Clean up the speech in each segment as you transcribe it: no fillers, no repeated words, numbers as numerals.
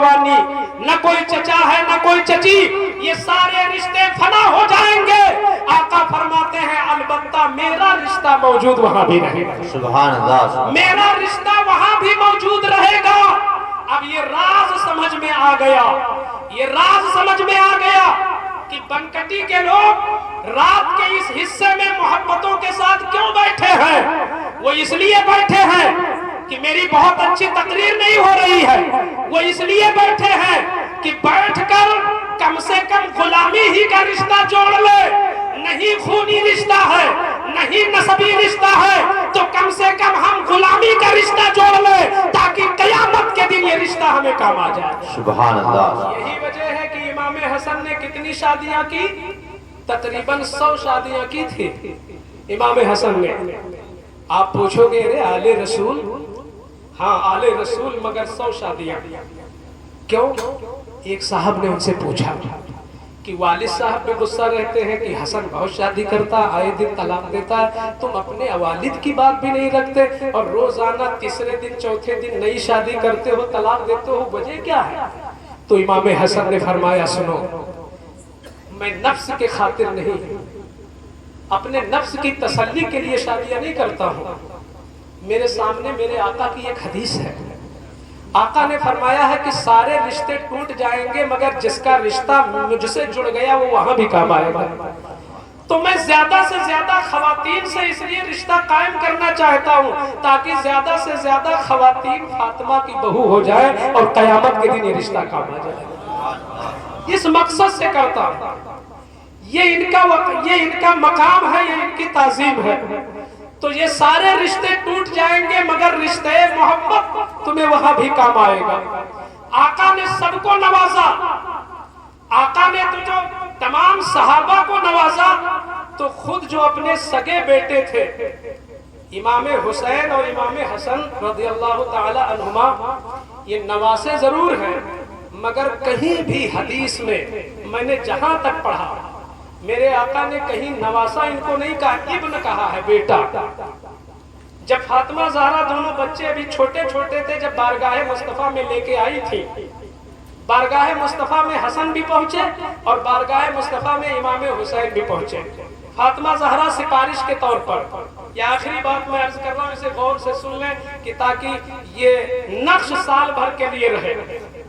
نہ کوئی چچا ہے نہ کوئی چچی، یہ سارے رشتے فنا ہو جائیں گے۔ آقا فرماتے ہیں البتہ میرا رشتہ موجود وہاں بھی رہے گا۔ سبحان اللہ، میرا رشتہ وہاں بھی موجود رہے گا۔ اب یہ راز سمجھ میں آ گیا، یہ راز سمجھ میں آ گیا کہ بنکٹی کے لوگ رات کے اس حصے میں محبتوں کے ساتھ کیوں بیٹھے ہیں۔ وہ اس لیے بیٹھے ہیں کہ میری بہت اچھی تقریر نہیں ہو رہی ہے، وہ اس لیے بیٹھے ہیں کہ بیٹھ کر کم سے کم غلامی ہی کا رشتہ جوڑ لے، نہیں خونی رشتہ ہے، نہیں نسبی رشتہ ہے، تو کم سے کم ہم غلامی کا رشتہ جوڑ لیں تاکہ قیامت کے دن یہ رشتہ ہمیں کام آ جائے۔ سبحان اللہ۔ یہی وجہ ہے کہ امام حسن نے کتنی شادیاں کی؟ تقریباً 100 شادیاں کی تھی امام حسن نے۔ آپ پوچھو گے رے آل رسول؟ ہاں آل رسول، مگر 100 شادیاں کیوں؟ ایک صاحب نے ان سے پوچھا کہ والد صاحب پہ غصہ رہتے ہیں کہ حسن بہت شادی کرتا، آئے دن طلاق دیتا ہے، تم اپنے والد کی بات بھی نہیں رکھتے اور روزانہ تیسرے دن چوتھے دن نئی شادی کرتے ہو، طلاق دیتے ہو، وجہ کیا ہے؟ تو امام حسن نے فرمایا سنو، میں نفس کے خاطر نہیں، اپنے نفس کی تسلی کے لیے شادیاں نہیں کرتا ہوں۔ میرے سامنے میرے آقا کی ایک حدیث ہے، آقا نے فرمایا ہے کہ سارے رشتے ٹوٹ جائیں گے مگر جس کا رشتہ مجھ سے جڑ گیا وہ وہاں بھی کام آئے گا۔ تو میں زیادہ سے زیادہ خواتین سے اس لیے رشتہ قائم کرنا چاہتا ہوں تاکہ زیادہ سے زیادہ خواتین فاطمہ کی بہو ہو جائے اور قیامت کے دن یہ رشتہ کام آ جائے۔ اس مقصد سے کرتا ہوں، یہ ان کا مقام ہے، یہ ان کی تعظیم ہے۔ تو یہ سارے رشتے ٹوٹ جائیں گے مگر رشتے محبت تمہیں وہاں بھی کام آئے گا۔ آقا نے سب کو نوازا، آقا نے تو جو تمام صحابہ کو نوازا تو خود جو اپنے سگے بیٹے تھے امام حسین اور امام حسن رضی اللہ تعالی عنہما، یہ نواسے ضرور ہیں مگر کہیں بھی حدیث میں نے جہاں تک پڑھا میرے آقا نے کہیں نواسا ان کو نہیں کہا، ابن کہا ہے، بیٹا۔ جب فاطمہ زہرا دونوں بچے ابھی چھوٹے چھوٹے تھے، جب بارگاہ مصطفیٰ میں لے کے آئی تھی، بارگاہ مصطفیٰ میں حسن بھی پہنچے اور بارگاہ مصطفیٰ میں امام حسین بھی پہنچے۔ فاطمہ زہرا سفارش کے طور پر، یہ آخری بات میں عرض کر رہا ہوں، اسے غور سے سن لیں کہ تاکہ یہ نقش سال بھر کے لیے رہے،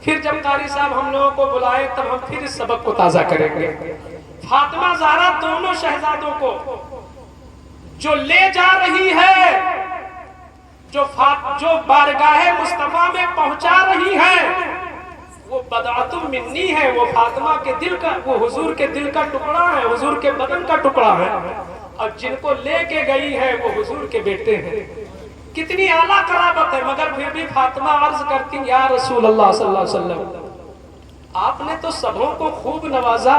پھر جب قاری صاحب ہم لوگوں کو بلائے تب ہم پھر اس سبق کو تازہ کریں گے۔ فاطمہ زہرا دونوں شہزادوں کو جو لے جا رہی ہے، جو بارگاہ مصطفیٰ میں پہنچا رہی ہے، وہ بدعت منی ہے، وہ فاطمہ کے دل کا، وہ حضور کے دل کا ٹکڑا ہے، حضور کے بدن کا ٹکڑا ہے، اور جن کو لے کے گئی ہے وہ حضور کے بیٹے ہیں۔ کتنی اعلیٰ قرابت ہے، مگر پھر بھی فاطمہ عرض کرتی یا رسول اللہ صلی اللہ علیہ وسلم، آپ نے تو سبوں کو خوب نوازا،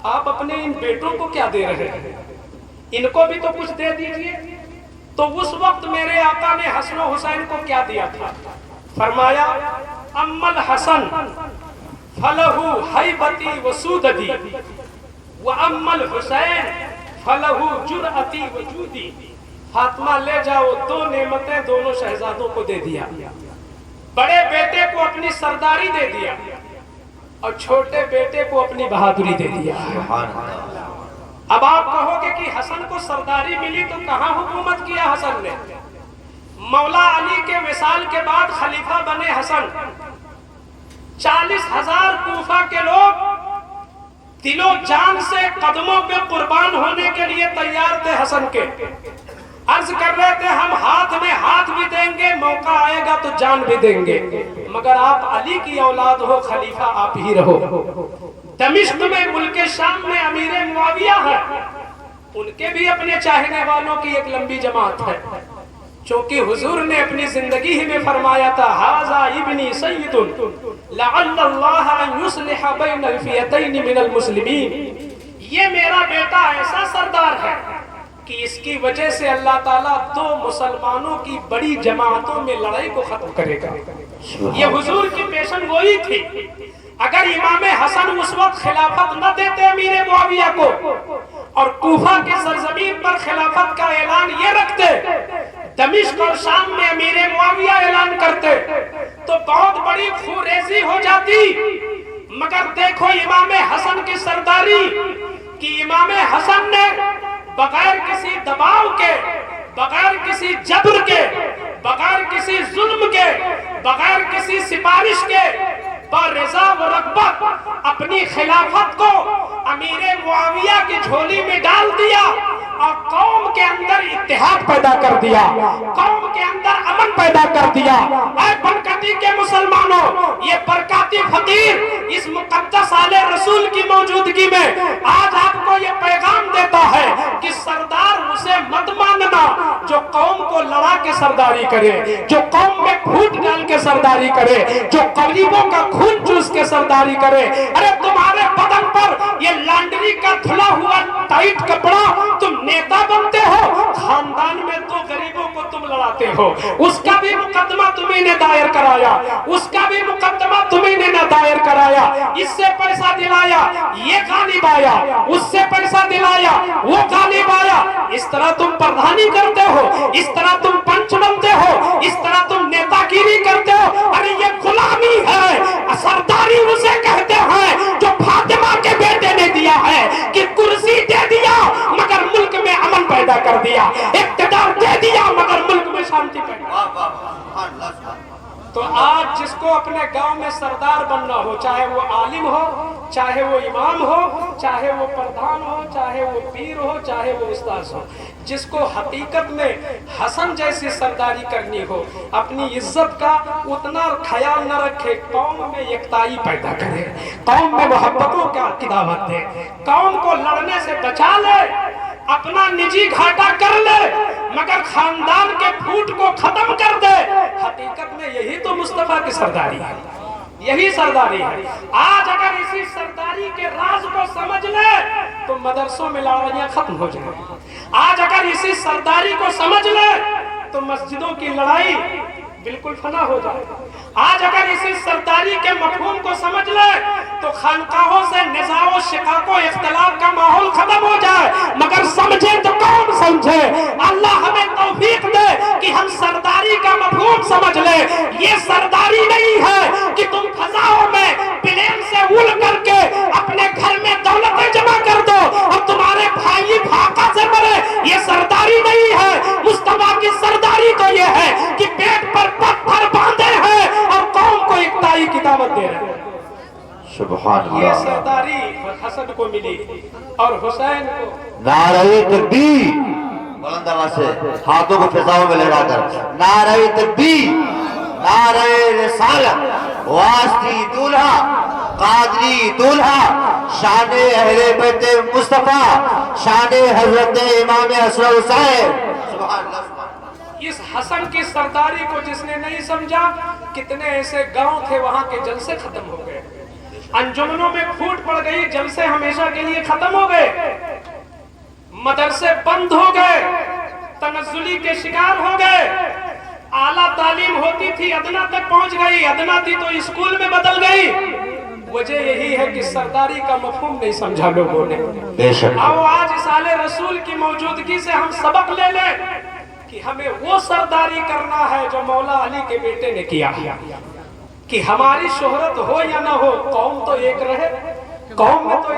آپ اپنے ان بیٹوں کو کیا دے رہے ہیں؟ ان کو بھی تو کچھ دے دیجئے۔ تو اس وقت میرے آقا نے حسن و حسین کو کیا دیا تھا؟ فرمایا اما الحسن فلہو حیبتی وسودتی واما الحسین فلہو جرأتی وجودی۔ فاطمہ لے جاؤ، دو نعمتیں دونوں شہزادوں کو دے دیا، بڑے بیٹے کو اپنی سرداری دے دیا اور چھوٹے بیٹے کو اپنی بہادری دے دیا۔ اب آپ کہو گے کہ حسن کو سرداری ملی تو کہاں حکومت کیا حسن نے؟ مولا علی کے وصال کے بعد خلیفہ بنے حسن، 40,000 کوفہ کے لوگ دل و جان سے قدموں پہ قربان ہونے کے لیے تیار تھے حسن کے۔ عرض کر رہے تھے ہم ہاتھ میں ہاتھ بھی دیں گے، موقع آئے گا تو جان بھی دیں گے، مگر آپ علی کی اولاد ہو، خلیفہ آپ ہی رہو۔ دمشق میں ملک شام میں امیر معاویہ ہے، ان کے بھی اپنے چاہنے والوں کی ایک لمبی جماعت ہے، چونکہ حضور نے اپنی زندگی ہی میں فرمایا تھا ھذا ابنی سید لعل اللہ ان یصلح بین الفئتین من المسلمین، یہ میرا بیٹا ایسا سردار ہے کہ اس کی وجہ سے اللہ تعالیٰ دو مسلمانوں کی بڑی جماعتوں میں لڑائی کو ختم کرے گا۔ یہ حضور کی پیشن گوئی تھی۔ اگر امام حسن اس وقت خلافت نہ دیتے امیر معاویہ کو اور کوفہ کے سرزمین پر خلافت کا اعلان یہ رکھتے दमिश्क और शाम में अमीर मुआविया ऐलान करते तो बहुत बड़ी खूरेजी हो जाती। मगर देखो इमाम हसन की सरदारी कि इमाम हसन ने बगैर किसी दबाव के, बगैर किसी जबर के, बगैर किसी जुल्म के, बगैर किसी सिफारिश के बरज़ा व रग़बत अपनी खिलाफत को अमीर मुआविया की झोली में डाल दिया और कौम के अंदर इत्तेहाद पैदा कर दिया, कौम के अंदर अमन पैदा कर दिया। ऐ बरकती के मुसलमानों, ये बरकती फकीर इस मुक़द्दस आले रसूल की मौजूदगी में आज आपको ये पैगाम देता है कि सरदार उसे मत मानना जो कौम को लड़ा के सरदारी करे, जो कौम में फूट डाल के सरदारी करे, जो गरीबों का खून चूस के सरदारी करे। अरे तुम्हारे बदन पर ये लॉन्ड्री का धुला हुआ टाइट कपड़ा, तुम नेता बनते हो, खानदान में तो गरीबों को तुम लड़ाते हो। उसका भी मुकदमा तुम्ही ने दायर कराया, उसका भी मुकदमा तुम्ही ने दायर कराया। इससे पैसा दिलाया, ये गालिब आया, उससे पैसा दिलाया, वो गालिब आया। इस तरह तुम प्रधानी करते हो, इस तरह तुम पंच बनते हो, इस तरह तुम नेतागिरी करते हो। अरे ये गुलामी है। सरदारी उसे कहते हैं जो फातिमा के बेटे ने दिया है कि कुर्सी दे दिया मगर मुल्क में अमन पैदा कर दिया, इक़्तिदार दे दिया मगर मुल्क में शांति पैदा। तो आज जिसको अपने गांव में सरदार बनना हो, चाहे वो आलिम हो, चाहे वो इमाम हो, चाहे वो प्रधान हो, चाहे वो पीर हो, चाहे वो उस्ताद हो, जिसको हकीकत में हसन जैसी सरदारी करनी हो, अपनी इज्जत का उतना ख्याल न रखे, कौम में एकताई पैदा करे, कौम में मोहब्बतों का दावत दे, कौम को लड़ने से बचा ले, अपना निजी घाटा कर ले मगर खानदान के फूट को खत्म कर दे। हकीकत में यही तो मुस्तफा की सरदारी है, यही सरदारी है। आज अगर इसी सरदारी के राज को समझ ले तो मदरसों में लड़ाइयां खत्म हो जाएंगी। आज अगर इसी सरदारी को समझ ले तो मस्जिदों की लड़ाई बिल्कुल फना हो जाएगा। आज अगर इसी सरदारी के मफहूम को समझ ले तो खानकाहों से निज़ाओ शिकाको इख्तिलाफ का माहौल खत्म हो जाए। मगर समझे तो कौन समझे। अल्लाह हमें तौफीक दे कि हम सरदारी का मफहूम समझ ले। ये सरदारी नहीं है कि तुम फजाओं में प्लेन से उड़ करके अपने घर में दौलतें जमा कर दो और तुम्हारे भाई फाका से मरे। ये सरदारी नहीं है। मुस्तफा की सरदारी तो ये है कि पेट पर पत्थर बांधे हैं और कौम को इकताई की दावत दे रहे हैं। सुभान अल्लाह। ये सरदारी हसन को मिली और हुसैन को। नारे तकबीर, बुलंद आवाज से हाथों को फिजाओं में लहराकर नारे तकबीर, नारे रिसालत, वास्ती दूल्हा, कादरी दूल्हा, शाने अहले बैते मुस्तफा, शाने हजरत इमाम हसन हुसैन। सुभान अल्लाह। इस हसन की सरदारी को जिसने नहीं समझा, कितने ऐसे गांव थे वहां के जलसे खत्म हो गए, अंजुमनों में फूट पड़ गई, जलसे हमेशा के लिए खत्म हो गए, मदरसे बंद हो गए, तनज़्ज़ुली के शिकार हो गए। आला तालीम होती थी अदना तक पहुंच गई, अदना थी तो स्कूल में बदल गई। वजह यही है कि सरदारी का मफहूम नहीं समझा लोगों ने। आओ आज इस आले रसूल की मौजूदगी से हम सबक ले लें कि हमें वो सरदारी करना है जो मौला अली के बेटे ने किया, कि हमारी शोहरत हो या ना हो, कौम तो एक रहे। कौम में तो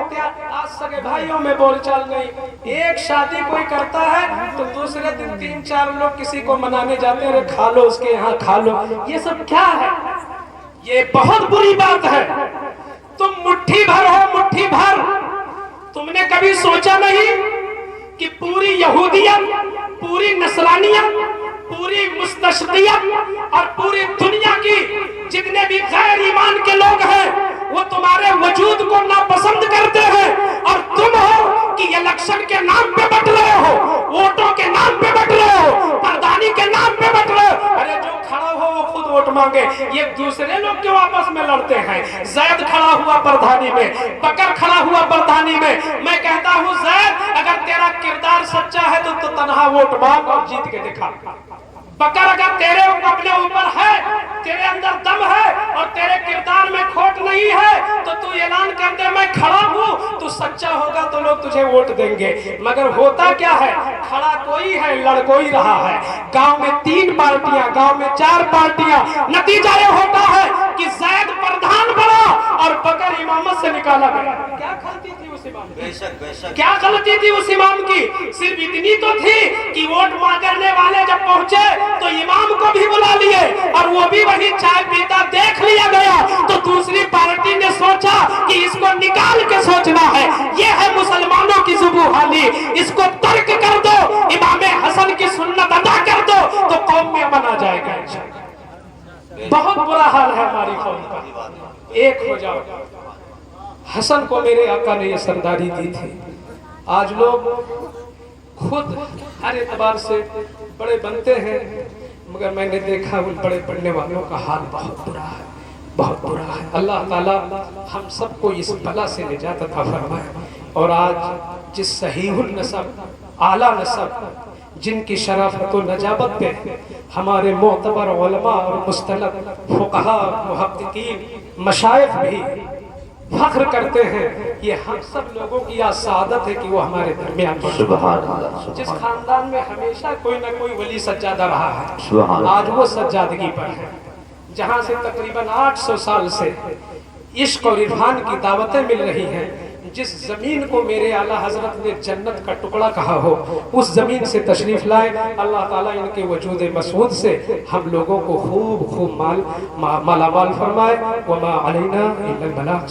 आज सगे भाइयों में बोलचाल नहीं। एक शादी कोई करता है तो दूसरे दिन 3-4 लोग किसी को मनाने जाते हैं, खा लो उसके यहाँ खा लो। ये सब क्या है? ये बहुत बुरी बात है। तुम मुट्ठी भर हो, मुट्ठी भर। तुमने कभी सोचा नहीं कि पूरी यहूदियत, पूरी नसरानियत, पूरी मुस्तशरियत और पूरी दुनिया की जितने भी गैर ईमान के लोग हैं वो तुम्हारे वजूद को नापसंद करते हैं और तुम हो कि इलेक्शन के नाम पे बट रहे हो, वोटों के नाम पे बट रहे हो, प्रधानी के नाम पे बट रहे हो। अरे जो खड़ा हो वो खुद वोट मांगे, ये दूसरे लोग क्यों आपस में लड़ते हैं? जैद खड़ा हुआ प्रधानी में, बकर खड़ा हुआ प्रधानी में। मैं कहता हूँ जैद, अगर तेरा किरदार सच्चा है तो तन्हा वोट मांग और जीत के दिखा। बकर अगर तेरे अपने ऊपर है, तेरे अंदर दम है और तेरे किरदार में खोट नहीं है तो तू ऐलान कर दे मैं खड़ा हूँ, तू सच्चा बच्चा होगा तो लोग तुझे वोट देंगे, मगर होता क्या है, खड़ा कोई है, लड़ कोई रहा है। गांव में 3 पार्टियां, गांव में 4 पार्टियां, नतीजा ये होता है कि जैद प्रधान बना और बकर इमामत से निकाला गया। क्या गलती थी उस इमाम की? बेशक बेशक क्या गलती थी उस इमाम की? सिर्फ इतनी तो थी कि वोट मांगने वाले जब पहुंचे तो इमाम को भी बुला लिए, और वो भी वही चाय पीता देख लिया गया, तो दूसरी पार्टी ने सोचा कि इसको निकाल के सोचना है, ये है मुसलमानों की जुबूहानी, इसको तर्क कर दो, इमाम हसन की सुन्नत अदा कर दो तो कौम में अमन आ जाएगा इंशाअल्लाह। बहुत बुरा हाल है हमारी कौम का, एक हो जाओ। हसन को मेरे आका ने ये सरदारी दी थी। आज लोग खुद हर एतबार से बड़े बनते हैं, मगर मैंने देखा उन बड़े बनने वालों का हाल बहुत बुरा है, बहुत बुरा है। अल्लाह ताला हम सबको इस बला से निजात अता फरमाए। और आज जिस सहीहुल नसब, आला नसब, जिनकी शराफत और नजाबत पे हमारे मोतबर उलमा और मुस्तलद फुक़हा, मुहक्किकीन, मशाइख भी फख्र करते हैं, ये हम सब लोगों की आज सादत है कि वो हमारे दरमियान हैं। सुभान अल्लाह। जिस खानदान में हमेशा कोई ना कोई वली सज्जादा रहा है, सुभान आज वो सज्जादगी पर है। जहाँ से तकरीबन 800 साल से इश्क और इरफान की दावतें मिल रही हैं, जिस जमीन को मेरे आला हजरत ने जन्नत का टुकड़ा कहा हो, उस जमीन से तशरीफ लाए। अल्लाह ताला इनके वजूद मसूद से हम लोगों को खूब खूब मालामाल फरमाए। वमा अलैना इल्लल बलाग।